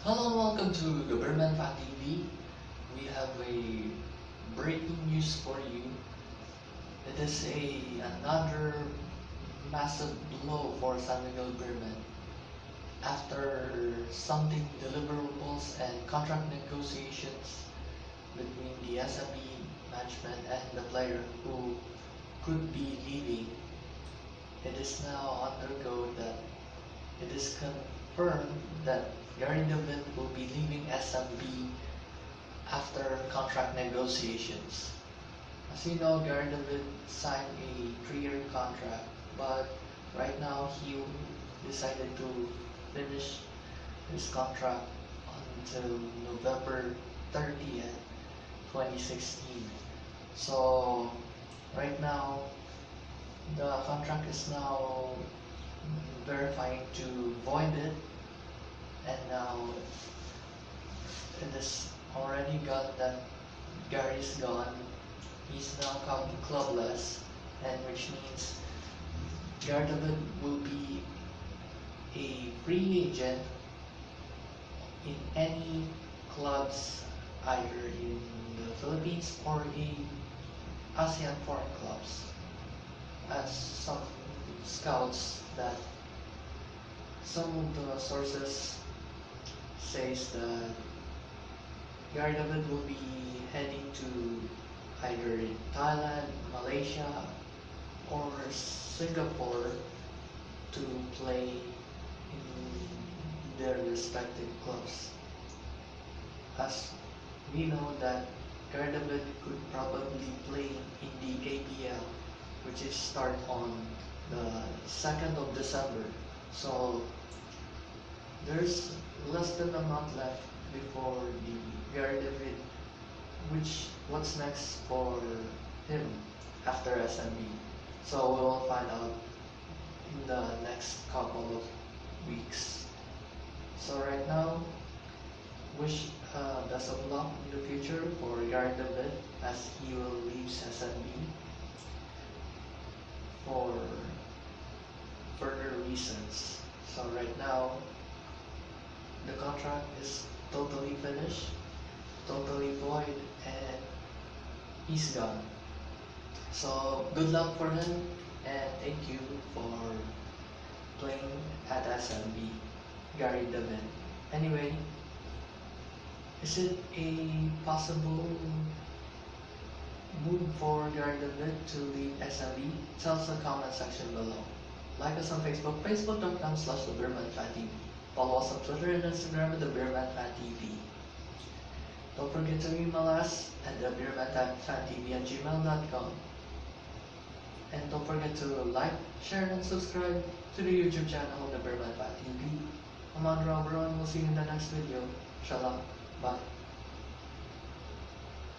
Hello and welcome to the Birdman Fan TV. We have a breaking news for you. It is another massive blow for San Miguel Birdman. After something deliverables and contract negotiations between the SME management and the player who could be leaving, it is now undergo that it is confirmed that Gary David will be leaving SMB after contract negotiations. As you know, Gary David signed a 3-year contract, but right now he decided to finish his contract until November 30th, 2016. So right now the contract is now verifying to void it, and now it is already got that Gary's gone. He's now counting clubless, and which means Gary David will be a free agent in any clubs, either in the Philippines or in ASEAN foreign clubs, as some scouts that some of the sources says that Gary David will be heading to either in Thailand, Malaysia, or Singapore to play in their respective clubs. As we know that Gary David could probably play in the ABL, which is start on the 2nd of December. So there's less than a month left before the Gary David, what's next for him after SMB. So we'll find out in the next couple of weeks. So right now, wish best of luck in the future for Gary David as he will leave SMB for further reasons. So right now, the contract is totally finished, totally void, and he's gone. So good luck for him, and thank you for playing at SMB, Gary David. Anyway, is it a possible move for Gary David to leave SMB? Tell us in the comment section below. Like us on Facebook, facebook.com/TheBearmanFanTV. Follow us on Twitter and Instagram at TheBearmanFanTV. Don't forget to email us at TheBearmanFanTV@gmail.com. And don't forget to like, share, and subscribe to the YouTube channel of The Bearman Fan TV. I'm Andrew Albron. We'll see you in the next video. Shalom. Bye.